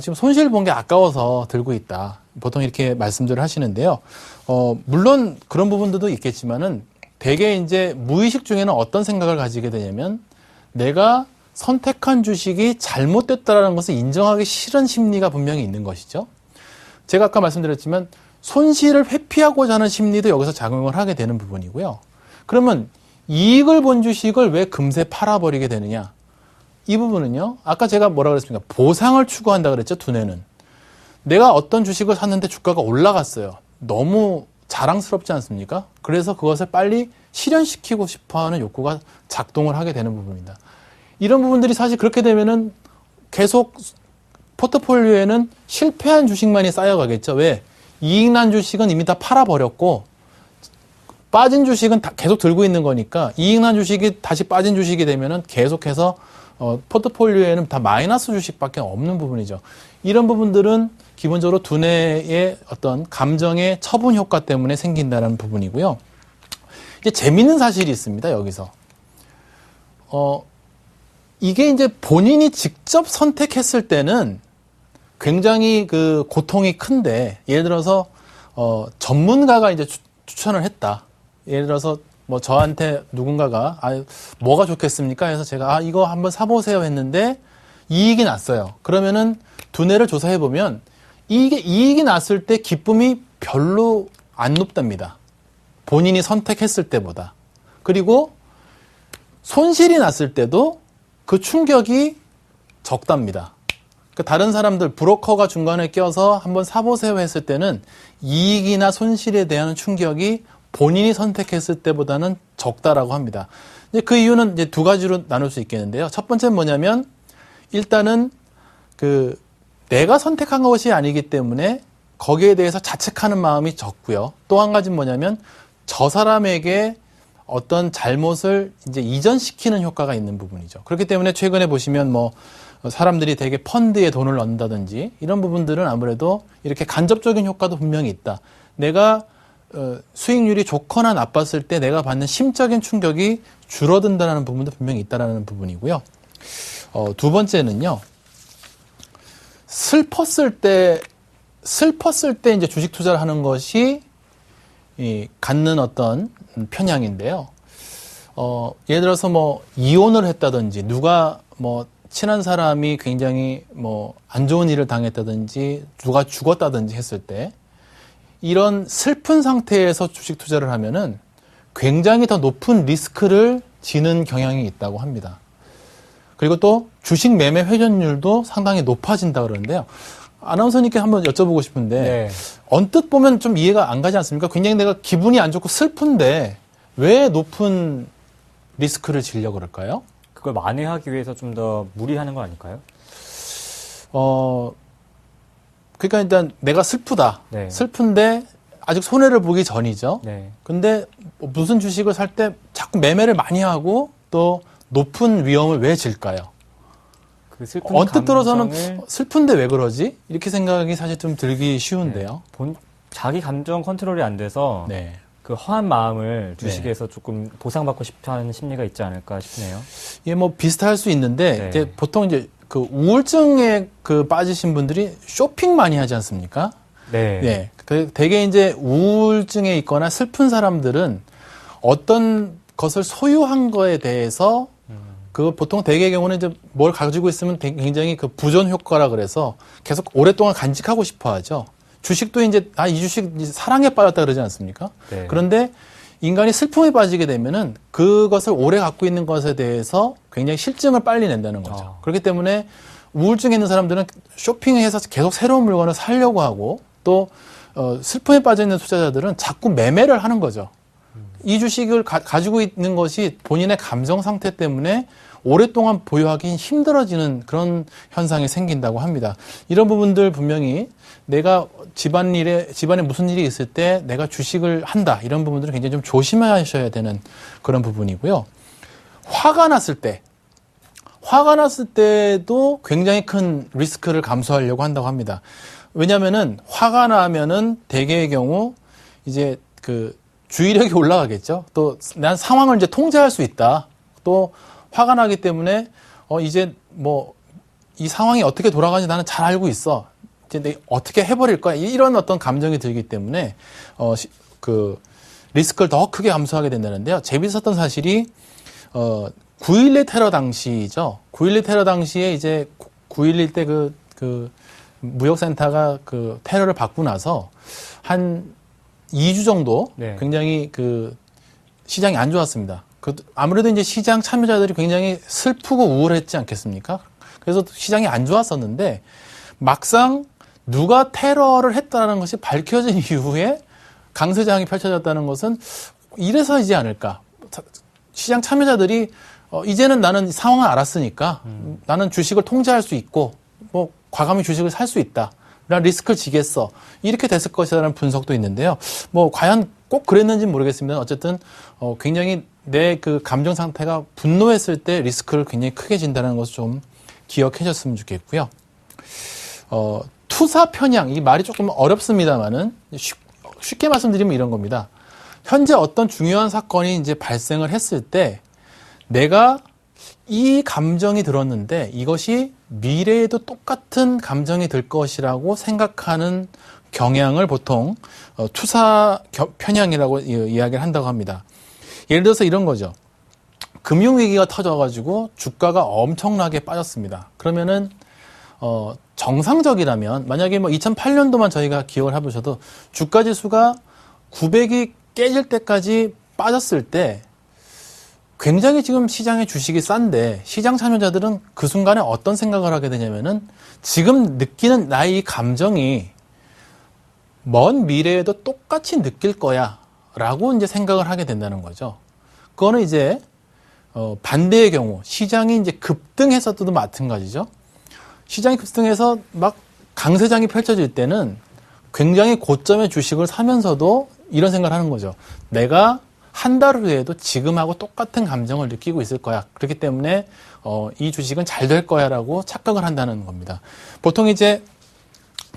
지금 손실 본 게 아까워서 들고 있다. 보통 이렇게 말씀들을 하시는데요. 물론 그런 부분들도 있겠지만은 되게 이제 무의식 중에는 어떤 생각을 가지게 되냐면 내가 선택한 주식이 잘못됐다라는 것을 인정하기 싫은 심리가 분명히 있는 것이죠. 제가 아까 말씀드렸지만 손실을 회피하고자 하는 심리도 여기서 작용을 하게 되는 부분이고요. 그러면 이익을 본 주식을 왜 금세 팔아버리게 되느냐? 이 부분은요. 아까 제가 뭐라 그랬습니까? 보상을 추구한다 그랬죠. 두뇌는. 내가 어떤 주식을 샀는데 주가가 올라갔어요. 너무 자랑스럽지 않습니까? 그래서 그것을 빨리 실현시키고 싶어하는 욕구가 작동을 하게 되는 부분입니다. 이런 부분들이 사실 그렇게 되면은 계속 포트폴리오에는 실패한 주식만이 쌓여가겠죠. 왜? 이익 난 주식은 이미 다 팔아버렸고 빠진 주식은 다 계속 들고 있는 거니까 이익 난 주식이 다시 빠진 주식이 되면은 계속해서 포트폴리오에는 다 마이너스 주식밖에 없는 부분이죠. 이런 부분들은 기본적으로 두뇌의 어떤 감정의 처분 효과 때문에 생긴다는 부분이고요. 이제 재밌는 사실이 있습니다. 여기서. 이게 이제 본인이 직접 선택했을 때는 굉장히 그 고통이 큰데, 예를 들어서, 전문가가 이제 추천을 했다. 예를 들어서, 저한테 누군가가, 뭐가 좋겠습니까? 해서 제가, 이거 한번 사보세요 했는데, 이익이 났어요. 그러면은, 두뇌를 조사해보면, 이익이 났을 때 기쁨이 별로 안 높답니다. 본인이 선택했을 때보다. 그리고, 손실이 났을 때도 그 충격이 적답니다. 그러니까 다른 사람들, 브로커가 중간에 껴서 한번 사보세요 했을 때는 이익이나 손실에 대한 충격이 본인이 선택했을 때보다는 적다라고 합니다. 이제 그 이유는 이제 두 가지로 나눌 수 있겠는데요. 첫 번째는 뭐냐면, 일단은 내가 선택한 것이 아니기 때문에 거기에 대해서 자책하는 마음이 적고요. 또 한 가지는 뭐냐면, 저 사람에게 어떤 잘못을 이제 이전시키는 효과가 있는 부분이죠. 그렇기 때문에 최근에 보시면 사람들이 되게 펀드에 돈을 넣는다든지 이런 부분들은 아무래도 이렇게 간접적인 효과도 분명히 있다. 내가 수익률이 좋거나 나빴을 때 내가 받는 심적인 충격이 줄어든다는 부분도 분명히 있다는 부분이고요. 두 번째는요. 슬펐을 때 이제 주식 투자를 하는 것이 갖는 어떤 편향인데요. 예를 들어서 이혼을 했다든지 누가 친한 사람이 굉장히 안 좋은 일을 당했다든지 누가 죽었다든지 했을 때 이런 슬픈 상태에서 주식 투자를 하면은 굉장히 더 높은 리스크를 지는 경향이 있다고 합니다. 그리고 또 주식 매매 회전율도 상당히 높아진다 그러는데요. 아나운서님께 한번 여쭤보고 싶은데 네. 언뜻 보면 좀 이해가 안 가지 않습니까? 굉장히 내가 기분이 안 좋고 슬픈데 왜 높은 리스크를 지려고 그럴까요? 그걸 만회하기 위해서 좀 더 무리하는 거 아닐까요? 그러니까 일단 내가 슬프다. 네. 슬픈데 아직 손해를 보기 전이죠. 네. 근데 무슨 주식을 살 때 자꾸 매매를 많이 하고 또 높은 위험을 왜 질까요? 그 슬픈 언뜻 들어서는 감정을 슬픈데 왜 그러지? 이렇게 생각이 사실 좀 들기 쉬운데요. 자기 감정 컨트롤이 안 돼서 네. 그 허한 마음을 주식에서 조금 보상받고 싶어하는 심리가 있지 않을까 싶네요. 이게 뭐 비슷할 수 있는데 네. 이제 보통 이제 그 우울증에 그 빠지신 분들이 쇼핑 많이 하지 않습니까? 네. 네. 그 되게 이제 우울증에 있거나 슬픈 사람들은 어떤 것을 소유한 거에 대해서 그 보통 대개의 경우는 이제 뭘 가지고 있으면 굉장히 그 부존 효과라 그래서 계속 오랫동안 간직하고 싶어 하죠. 주식도 이제 이 주식 사랑에 빠졌다 그러지 않습니까? 네. 그런데 인간이 슬픔에 빠지게 되면은 그것을 오래 갖고 있는 것에 대해서 굉장히 실증을 빨리 낸다는 거죠. 그렇기 때문에 우울증에 있는 사람들은 쇼핑해서 계속 새로운 물건을 사려고 하고 또 슬픔에 빠져 있는 투자자들은 자꾸 매매를 하는 거죠. 이 주식을 가지고 있는 것이 본인의 감정 상태 때문에 오랫동안 보유하기 힘들어지는 그런 현상이 생긴다고 합니다. 이런 부분들 분명히 내가 집안에 무슨 일이 있을 때 내가 주식을 한다. 이런 부분들은 굉장히 좀 조심하셔야 되는 그런 부분이고요. 화가 났을 때도 굉장히 큰 리스크를 감수하려고 한다고 합니다. 왜냐면은 화가 나면은 대개의 경우 이제 그 주의력이 올라가겠죠. 또 난 상황을 이제 통제할 수 있다. 또 화가 나기 때문에 이제 뭐 이 상황이 어떻게 돌아가는지 나는 잘 알고 있어. 이제 내가 어떻게 해버릴 거야. 이런 어떤 감정이 들기 때문에 그 리스크를 더 크게 감수하게 된다는데요. 재밌었던 사실이 9.11 테러 당시죠. 9.11 테러 당시에 이제 9.11 때 그 무역센터가 그 테러를 받고 나서 한 2주 정도 네. 굉장히 그 시장이 안 좋았습니다. 아무래도 이제 시장 참여자들이 굉장히 슬프고 우울했지 않겠습니까? 그래서 시장이 안 좋았었는데 막상 누가 테러를 했다는 것이 밝혀진 이후에 강세장이 펼쳐졌다는 것은 이래서이지 않을까. 시장 참여자들이 이제는 나는 상황을 알았으니까 나는 주식을 통제할 수 있고 뭐 과감히 주식을 살 수 있다. 난 리스크를 지겠어. 이렇게 됐을 것이라는 분석도 있는데요. 뭐 과연 꼭 그랬는지는 모르겠습니다. 어쨌든 굉장히 내 그 감정 상태가 분노했을 때 리스크를 굉장히 크게 진다는 것을 좀 기억해줬으면 좋겠고요. 투사 편향, 이 말이 조금 어렵습니다만은 쉽게 말씀드리면 이런 겁니다. 현재 어떤 중요한 사건이 이제 발생을 했을 때 내가 이 감정이 들었는데 이것이 미래에도 똑같은 감정이 들 것이라고 생각하는 경향을 보통 투사 편향이라고 이야기를 한다고 합니다. 예를 들어서 이런 거죠. 금융위기가 터져가지고 주가가 엄청나게 빠졌습니다. 그러면은 정상적이라면 만약에 뭐 2008년도만 저희가 기억을 해보셔도 주가 지수가 900이 깨질 때까지 빠졌을 때 굉장히 지금 시장의 주식이 싼데 시장 참여자들은 그 순간에 어떤 생각을 하게 되냐면은 지금 느끼는 나의 이 감정이 먼 미래에도 똑같이 느낄 거야 라고 이제 생각을 하게 된다는 거죠. 그거는 이제 반대의 경우 시장이 이제 급등했었어도 마찬가지죠. 시장이 급등해서 막 강세장이 펼쳐질 때는 굉장히 고점의 주식을 사면서도 이런 생각을 하는 거죠. 내가 한 달 후에도 지금하고 똑같은 감정을 느끼고 있을 거야. 그렇기 때문에 이 주식은 잘 될 거야라고 착각을 한다는 겁니다. 보통 이제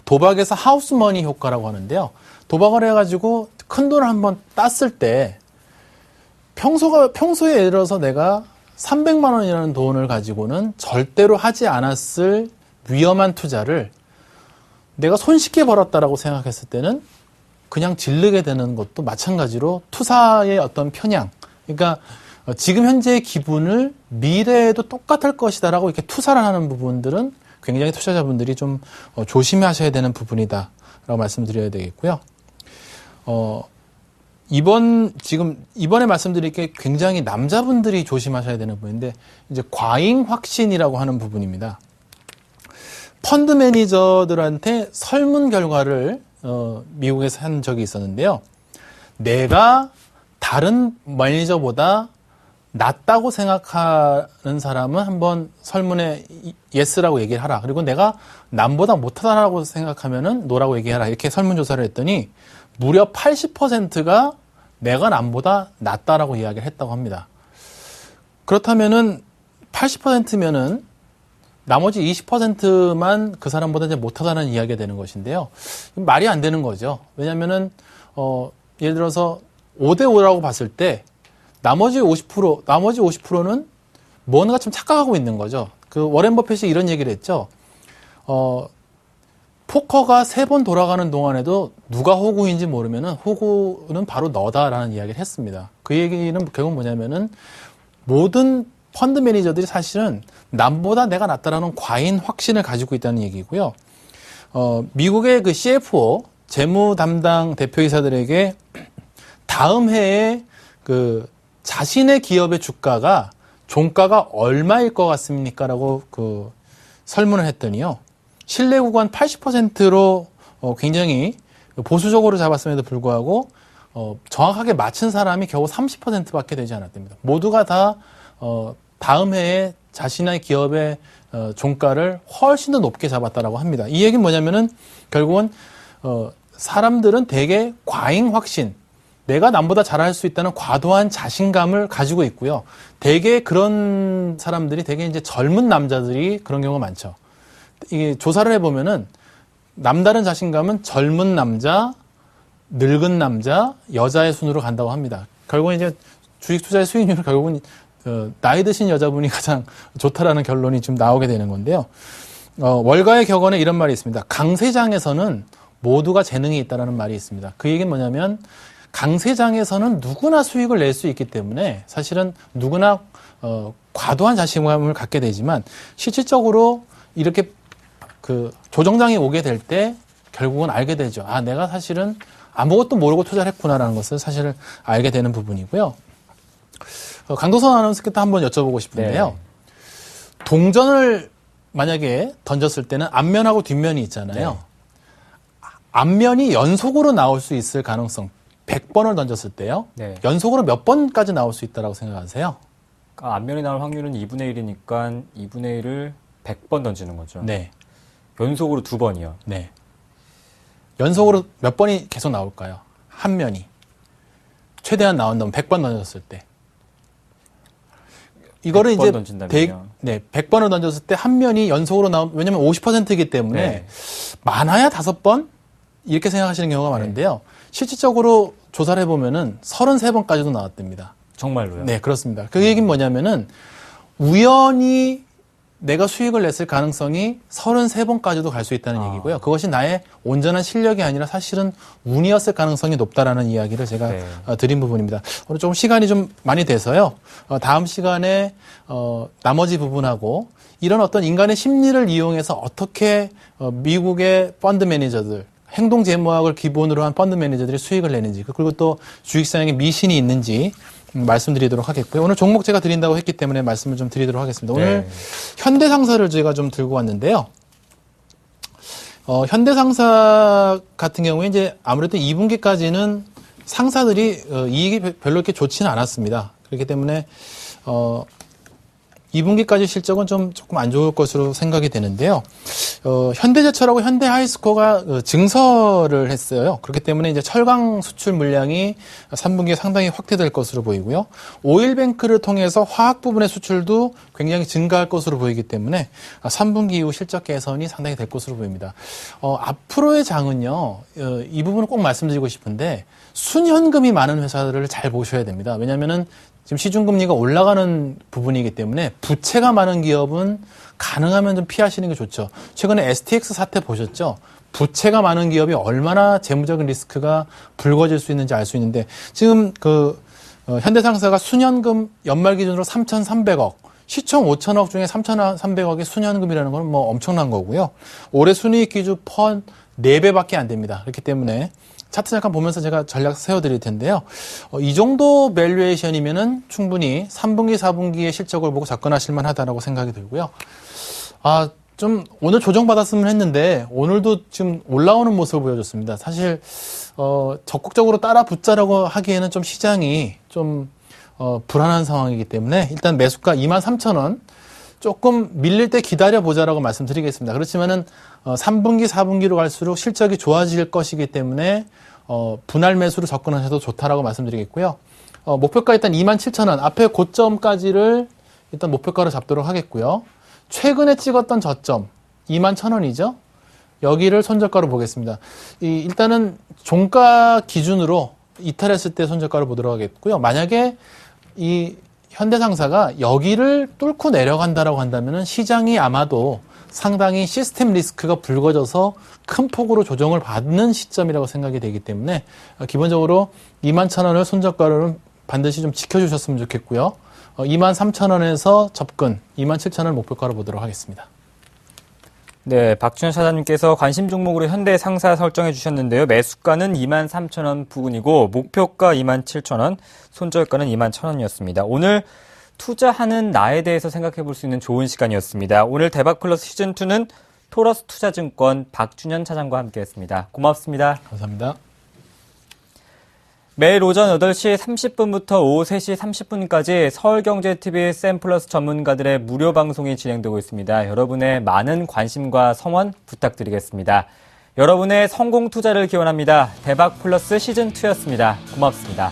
도박에서 하우스머니 효과라고 하는데요. 도박을 해가지고 큰 돈을 한번 땄을 때 평소에 예를 들어서 내가 300만 원이라는 돈을 가지고는 절대로 하지 않았을 위험한 투자를 내가 손쉽게 벌었다라고 생각했을 때는 그냥 지르게 되는 것도 마찬가지로 투사의 어떤 편향. 그러니까 지금 현재의 기분을 미래에도 똑같을 것이다라고 이렇게 투사를 하는 부분들은 굉장히 투자자분들이 좀 조심하셔야 되는 부분이다라고 말씀드려야 되겠고요. 이번에 말씀드릴 게 굉장히 남자분들이 조심하셔야 되는 부분인데 이제 과잉 확신이라고 하는 부분입니다. 펀드 매니저들한테 설문 결과를 미국에서 한 적이 있었는데요. 내가 다른 매니저보다 낫다고 생각하는 사람은 한번 설문에 예스라고 얘기를 하라. 그리고 내가 남보다 못하다라고 생각하면은 노라고 얘기하라. 이렇게 설문조사를 했더니 무려 80%가 내가 남보다 낫다라고 이야기를 했다고 합니다. 그렇다면은 80%면은 나머지 20%만 그 사람보다 이제 못하다는 이야기가 되는 것인데요. 말이 안 되는 거죠. 왜냐면은, 예를 들어서 5대5라고 봤을 때 나머지 50%는 뭔가 좀 착각하고 있는 거죠. 그 워렌 버핏이 이런 얘기를 했죠. 포커가 3번 돌아가는 동안에도 누가 호구인지 모르면은 호구는 바로 너다라는 이야기를 했습니다. 그 얘기는 결국 뭐냐면은 모든 펀드 매니저들이 사실은 남보다 내가 낫다라는 과잉 확신을 가지고 있다는 얘기고요. 미국의 그 CFO 재무 담당 대표이사들에게 다음 해에 그 자신의 기업의 주가가 종가가 얼마일 것 같습니까? 라고 그 설문을 했더니요. 신뢰 구간 80%로 굉장히 보수적으로 잡았음에도 불구하고 정확하게 맞춘 사람이 겨우 30%밖에 되지 않았답니다. 모두가 다 다음 해에 자신의 기업의 종가를 훨씬 더 높게 잡았다라고 합니다. 이 얘기는 뭐냐면은 결국은 사람들은 되게 과잉 확신, 내가 남보다 잘할 수 있다는 과도한 자신감을 가지고 있고요. 되게 그런 사람들이 되게 이제 젊은 남자들이 그런 경우가 많죠. 이게 조사를 해보면은 남다른 자신감은 젊은 남자, 늙은 남자, 여자의 순으로 간다고 합니다. 결국은 이제 주식 투자의 수익률은 결국은 나이 드신 여자분이 가장 좋다라는 결론이 좀 나오게 되는 건데요. 월가의 격언에 이런 말이 있습니다. 강세장에서는 모두가 재능이 있다라는 말이 있습니다. 그 얘기는 뭐냐면 강세장에서는 누구나 수익을 낼 수 있기 때문에 사실은 누구나 과도한 자신감을 갖게 되지만 실질적으로 이렇게 그 조정장이 오게 될 때 결국은 알게 되죠. 아, 내가 사실은 아무것도 모르고 투자를 했구나라는 것을 사실 알게 되는 부분이고요. 강도선 아나운서께 한번 여쭤보고 싶은데요. 네. 동전을 만약에 던졌을 때는 앞면하고 뒷면이 있잖아요. 네. 앞면이 연속으로 나올 수 있을 가능성 100번을 던졌을 때요. 네. 연속으로 몇 번까지 나올 수 있다고 생각하세요? 앞면이 나올 확률은 2분의 1이니까 2분의 1을 100번 던지는 거죠. 네. 연속으로 2번이요. 네. 연속으로 몇 번이 계속 나올까요? 한 면이. 최대한 나온다면 100번 던졌을 때. 이거를 100번 이제 던진다면요? 100번을 던졌을 때 한 면이 연속으로 왜냐면 50%이기 때문에 네. 많아야 5번? 이렇게 생각하시는 경우가 많은데요. 실질적으로 조사를 해보면은 33번까지도 나왔답니다. 정말로요? 네, 그렇습니다. 그 얘기는 뭐냐면은 우연히 내가 수익을 냈을 가능성이 33번까지도 갈 수 있다는 얘기고요. 그것이 나의 온전한 실력이 아니라 사실은 운이었을 가능성이 높다라는 이야기를 제가 네. 드린 부분입니다. 오늘 좀 시간이 좀 많이 돼서요. 다음 시간에 나머지 부분하고 이런 어떤 인간의 심리를 이용해서 어떻게 미국의 펀드 매니저들 행동 재무학을 기본으로 한 펀드 매니저들이 수익을 내는지 그리고 또 주식시장에 미신이 있는지 말씀드리도록 하겠고요. 오늘 종목 제가 드린다고 했기 때문에 말씀을 좀 드리도록 하겠습니다. 오늘 네. 현대상사를 제가 좀 들고 왔는데요. 현대상사 같은 경우에 이제 아무래도 2분기까지는 상사들이 이익이 별로 이렇게 좋지는 않았습니다. 그렇기 때문에 2분기까지 실적은 조금 안 좋을 것으로 생각이 되는데요. 현대제철하고 현대하이스코어가 증설을 했어요. 그렇기 때문에 이제 철강 수출 물량이 3분기에 상당히 확대될 것으로 보이고요. 오일뱅크를 통해서 화학 부분의 수출도 굉장히 증가할 것으로 보이기 때문에 3분기 이후 실적 개선이 상당히 될 것으로 보입니다. 앞으로의 장은요, 이 부분을 꼭 말씀드리고 싶은데 순현금이 많은 회사들을 잘 보셔야 됩니다. 왜냐하면은 지금 시중금리가 올라가는 부분이기 때문에 부채가 많은 기업은 가능하면 좀 피하시는 게 좋죠. 최근에 STX 사태 보셨죠? 부채가 많은 기업이 얼마나 재무적인 리스크가 불거질 수 있는지 알 수 있는데 지금 현대상사가 순현금 연말 기준으로 3,300억, 시총 5천억 중에 3,300억이 순현금이라는 건 뭐 엄청난 거고요. 올해 순이익 기준 퍼 4배밖에 안 됩니다. 그렇기 때문에 차트 잠깐 보면서 제가 전략 세워드릴 텐데요. 이 정도 밸류에이션이면은 충분히 3분기, 4분기의 실적을 보고 접근하실 만하다라고 생각이 들고요. 좀 오늘 조정받았으면 했는데 오늘도 지금 올라오는 모습을 보여줬습니다. 사실 적극적으로 따라 붙자라고 하기에는 좀 시장이 좀 불안한 상황이기 때문에 일단 매수가 23,000원 조금 밀릴 때 기다려보자라고 말씀드리겠습니다. 그렇지만은 3분기, 4분기로 갈수록 실적이 좋아질 것이기 때문에 분할 매수로 접근하셔도 좋다라고 말씀드리겠고요. 목표가 일단 27,000원 앞에 고점까지를 일단 목표가로 잡도록 하겠고요. 최근에 찍었던 저점 21,000원이죠. 여기를 손절가로 보겠습니다. 일단은 종가 기준으로 이탈했을 때 손절가를 보도록 하겠고요. 만약에 이 현대상사가 여기를 뚫고 내려간다라고 한다면은 시장이 아마도 상당히 시스템 리스크가 불거져서 큰 폭으로 조정을 받는 시점이라고 생각이 되기 때문에 기본적으로 21,000원을 손절가로는 반드시 좀 지켜주셨으면 좋겠고요. 23,000원에서 접근, 27,000원 목표가로 보도록 하겠습니다. 네, 박준현 차장님께서 관심 종목으로 현대상사 설정해 주셨는데요. 매수가는 23,000원 부근이고 목표가 27,000원, 손절가는 21,000원이었습니다. 오늘 투자하는 나에 대해서 생각해 볼 수 있는 좋은 시간이었습니다. 오늘 대박플러스 시즌2는 토러스 투자증권 박준현 차장과 함께했습니다. 고맙습니다. 감사합니다. 매일 오전 8시 30분부터 오후 3시 30분까지 서울경제TV 샘플러스 전문가들의 무료 방송이 진행되고 있습니다. 여러분의 많은 관심과 성원 부탁드리겠습니다. 여러분의 성공 투자를 기원합니다. 대박플러스 시즌2였습니다. 고맙습니다.